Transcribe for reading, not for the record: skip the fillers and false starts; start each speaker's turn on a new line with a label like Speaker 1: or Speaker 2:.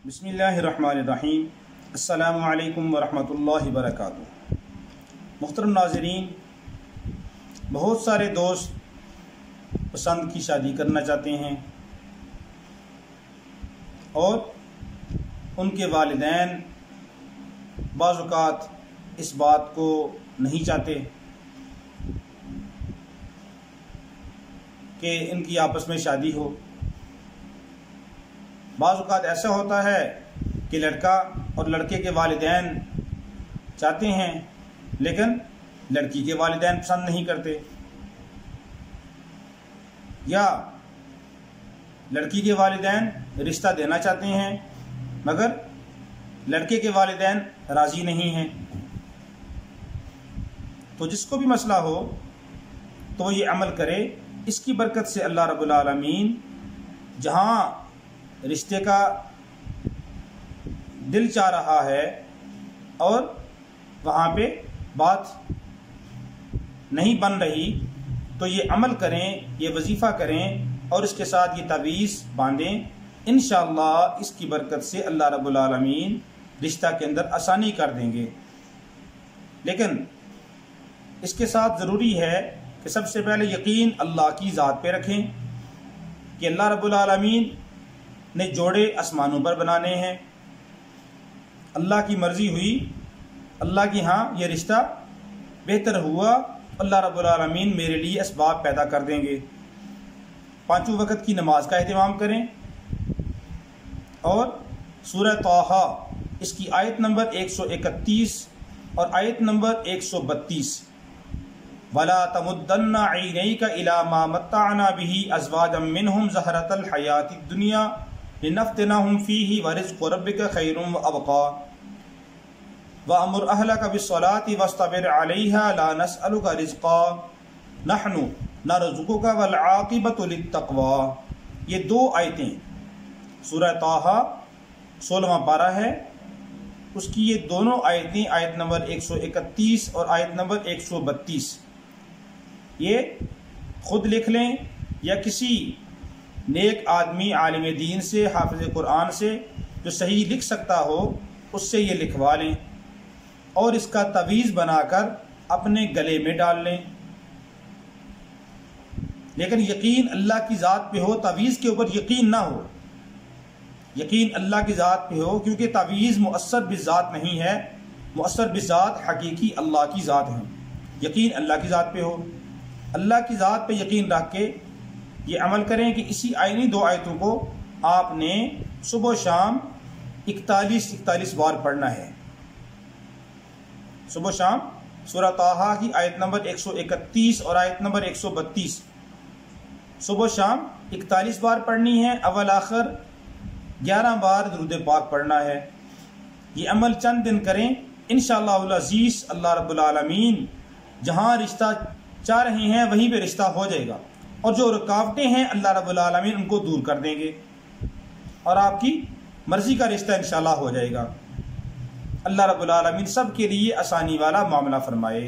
Speaker 1: बिस्मिल्लाहिर्रहमानिर्रहीम। अस्सलामु अलैकुम वरहमतुल्लाहि वबरकातुहू। मुहतरम नाज़रीन, बहुत सारे दोस्त पसंद की शादी करना चाहते हैं और उनके वालिदैन बाज़ औक़ात इस बात को नहीं चाहते कि इनकी आपस में शादी हो। बाज़ औक़ात ऐसा होता है कि लड़का और लड़के के वालिदैन चाहते हैं लेकिन लड़की के वालिदैन पसंद नहीं करते, या लड़की के वालिदैन रिश्ता देना चाहते हैं मगर लड़के के वालिदैन राज़ी नहीं हैं। तो जिसको भी मसला हो तो वो ये अमल करे। इसकी बरकत से अल्लाह रब्बुल आलमीन जहाँ रिश्ते का दिल चाह रहा है और वहाँ पे बात नहीं बन रही तो ये अमल करें, ये वजीफ़ा करें और इसके साथ ये तावीज़ बांधें। इंशाअल्लाह इसकी बरकत से अल्लाह रब्बुल आलमीन रिश्ता के अंदर आसानी कर देंगे। लेकिन इसके साथ ज़रूरी है कि सबसे पहले यकीन अल्लाह की ज़ात पे रखें कि अल्लाह रब्बुल आलमीन ने जोड़े आसमानों पर बनाने हैं। अल्लाह की मर्ज़ी हुई, अल्लाह की हाँ ये रिश्ता बेहतर हुआ, अल्लाह रब्बुल आलमीन मेरे लिए असबाब पैदा कर देंगे। पाँचों वक़्त की नमाज का एहतमाम करें और सूरह तौहा इसकी आयत नंबर 131 और आयत नंबर 132, वला तमुद्दन्ना ऐनैका इला मा मत्तअना बिही अज़वाजम मिनहुम ज़हरतल हयातिद दुनिया लिनफ्तिनहुम फीही व रिज़्क़ु रब्बिका खैरुम व अबक़ा व अमुर अहलका बिस्सलाति वस्तबिर अलैहा ला नस्अलुका रिज़्क़ा नहनु नरज़ुकुका वल आक़िबतु लित्तक़वा। ये दो आयतें सूरह तौहा 16वां पारा है, उसकी ये दोनों आयतें आयत नंबर 131 और आयत नंबर 132 ये ख़ुद लिख लें या किसी नेक आदमी आलिम दीन से, हाफिज़ कुरान से जो सही लिख सकता हो उससे ये लिखवा लें और इसका तवीज़ बनाकर अपने गले में डाल लें। लेकिन यकीन अल्लाह की ज़ात पे हो, तवीज़ के ऊपर यकीन ना हो। यकीन अल्लाह की ज़ात पे हो क्योंकि तवीज़ मुअस्सर बिज़ात नहीं है, मुअस्सर बिज़ात हकीकी अल्लाह की ज़ात है। यकीन अल्लाह की ज़ात पे हो, अल्लाह की ज़ात पे यकीन रख के ये अमल करें कि इसी आइनी दो आयतों को आपने सुबह शाम 41 बार पढ़ना है। सुबह शाम सूरह तौहा की आयत नंबर 131 और आयत नंबर 132 सुबह शाम 41 बार पढ़नी है। अव्वल आखिर 11 बार दुरूद पाक पढ़ना है। ये अमल चंद दिन करें, इंशाअल्लाह अज़ीज़ अल्लाह रब्बुल आलमीन जहाँ रिश्ता चाह रहे हैं वहीं पे रिश्ता हो जाएगा और जो रुकावटें हैं अल्लाह रब्बुल आलमीन उनको दूर कर देंगे और आपकी मर्ज़ी का रिश्ता इंशाअल्लाह हो जाएगा। अल्लाह रब्बुल आलमीन सब के लिए आसानी वाला मामला फरमाए।